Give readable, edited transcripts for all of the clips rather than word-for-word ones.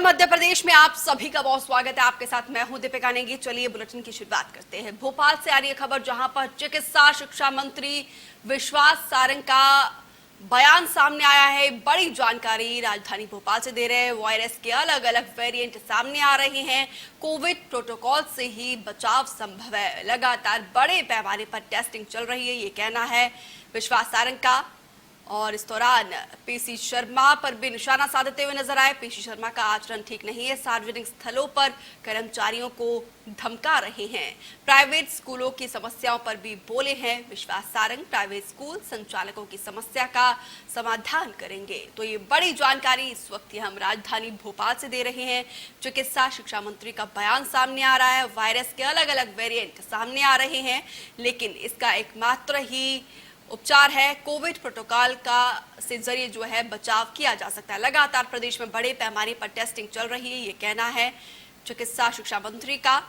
मध्य प्रदेश में आप सभी का बहुत स्वागत है। आपके साथ मैं हूं दीपिका नेगी। चलिए बुलेटिन की शुरुआत करते हैं। भोपाल से आ रही है खबर, जहां पर चिकित्सा शिक्षा मंत्री विश्वास सारंग का बयान सामने आया है। बड़ी जानकारी राजधानी भोपाल से दे रहे हैं। वायरस के अलग अलग वेरिएंट सामने आ रहे हैं। कोविड प्रोटोकॉल से ही बचाव संभव है। लगातार बड़े पैमाने पर टेस्टिंग चल रही है, ये कहना है विश्वास सारंग का। और इस दौरान पीसी शर्मा पर भी निशाना साधते हुए नजर आए। पीसी शर्मा का आचरण ठीक नहीं है। सार्वजनिक स्थलों पर कर्मचारियों को धमका रहे हैं। प्राइवेट स्कूलों की समस्याओं पर भी बोले हैं विश्वास सारंग। प्राइवेट स्कूल संचालकों की समस्या का समाधान करेंगे। तो ये बड़ी जानकारी इस वक्त हम राजधानी भोपाल से दे रहे हैं। चिकित्सा शिक्षा मंत्री का बयान सामने आ रहा है। वायरस के अलग अलग वेरिएंट सामने आ रहे हैं, लेकिन इसका एकमात्र ही उपचार है कोविड प्रोटोकॉल का से जरिए जो है बचाव किया जा सकता है। लगातार प्रदेश में बड़े पैमाने पर टेस्टिंग चल रही है, ये कहना है चिकित्सा शिक्षा मंत्री का।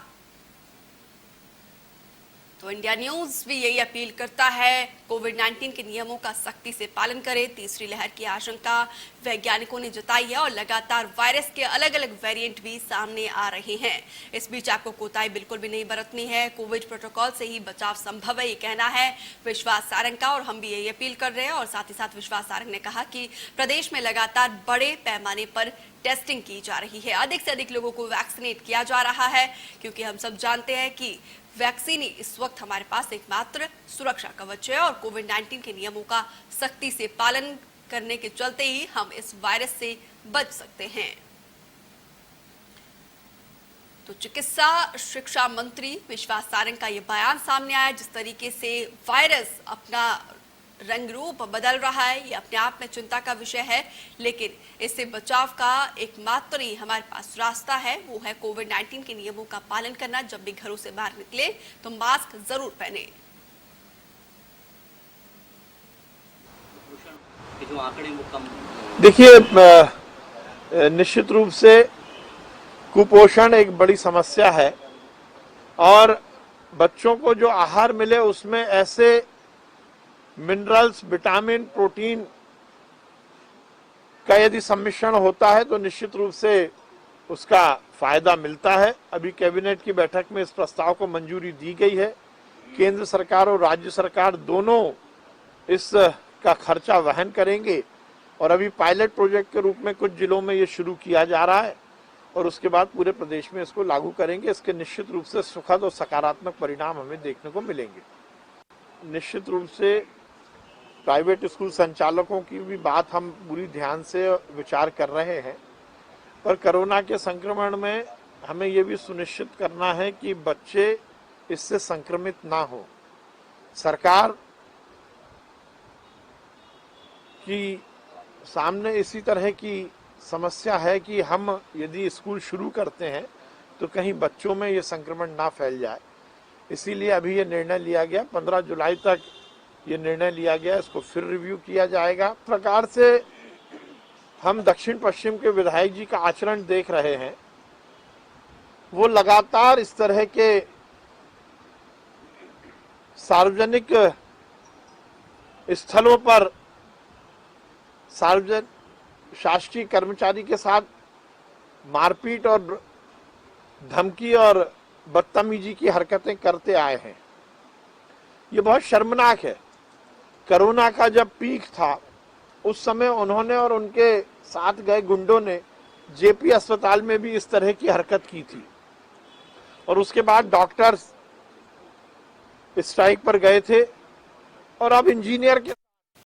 तो इंडिया न्यूज भी यही अपील करता है, कोविड-19 के नियमों का सख्ती से पालन करें। तीसरी लहर की आशंका वैज्ञानिकों ने जताई है और लगातार वायरस के अलग अलग वेरिएंट भी सामने आ रहे हैं। इस बीच आपको कोताही बिल्कुल भी नहीं बरतनी है। कोविड प्रोटोकॉल से ही बचाव संभव है, ये कहना है विश्वास सारंग का। और हम भी यही अपील कर रहे हैं। और साथ ही साथ विश्वास सारंग ने कहा कि प्रदेश में लगातार बड़े पैमाने पर टेस्टिंग की जा रही है। अधिक से अधिक लोगों को वैक्सीनेट किया जा रहा है, क्योंकि हम सब जानते हैं कि वैक्सीन ही इस वक्त हमारे पास एकमात्र सुरक्षा कवच है। और कोविड-19 के नियमों का सख्ती से पालन करने के चलते ही हम इस वायरस से बच सकते हैं। तो चिकित्सा शिक्षा मंत्री विश्वास सारंग का ये बयान सामने आया। जिस तरीके से वायरस अपना रंग रूप बदल रहा है, ये अपने आप में चिंता का विषय है, लेकिन इससे बचाव का एकमात्र ही हमारे पास रास्ता है, वो है कोविड-19 के नियमों का पालन करना। जब भी घरों से बाहर निकले तो मास्क जरूर पहने। जो आंकड़े वो कम, देखिए, निश्चित रूप से कुपोषण एक बड़ी समस्या है और बच्चों को जो आहार मिले उसमें ऐसे मिनरल्स, विटामिन, प्रोटीन का यदि सम्मिश्रण होता है तो निश्चित रूप से उसका फायदा मिलता है। अभी कैबिनेट की बैठक में इस प्रस्ताव को मंजूरी दी गई है। केंद्र सरकार और राज्य सरकार दोनों इसका खर्चा वहन करेंगे और अभी पायलट प्रोजेक्ट के रूप में कुछ जिलों में ये शुरू किया जा रहा है और उसके बाद पूरे प्रदेश में इसको लागू करेंगे। इसके निश्चित रूप से सुखद और सकारात्मक परिणाम हमें देखने को मिलेंगे। निश्चित रूप से प्राइवेट स्कूल संचालकों की भी बात हम पूरी ध्यान से विचार कर रहे हैं, पर कोरोना के संक्रमण में हमें ये भी सुनिश्चित करना है कि बच्चे इससे संक्रमित ना हो। सरकार की सामने इसी तरह की समस्या है कि हम यदि स्कूल शुरू करते हैं तो कहीं बच्चों में ये संक्रमण ना फैल जाए। इसीलिए अभी ये निर्णय लिया गया, 15 जुलाई तक ये निर्णय लिया गया। इसको फिर रिव्यू किया जाएगा। प्रकार से हम दक्षिण पश्चिम के विधायक जी का आचरण देख रहे हैं, वो लगातार इस तरह के सार्वजनिक स्थलों पर शासकीय कर्मचारी के साथ मारपीट और धमकी और बदतमीजी की हरकतें करते आए हैं। ये बहुत शर्मनाक है। कोरोना का जब पीक था उस समय उन्होंने और उनके साथ गए गुंडों ने जेपी अस्पताल में भी इस तरह की हरकत की थी और उसके बाद डॉक्टर्स स्ट्राइक पर गए थे और अब इंजीनियर के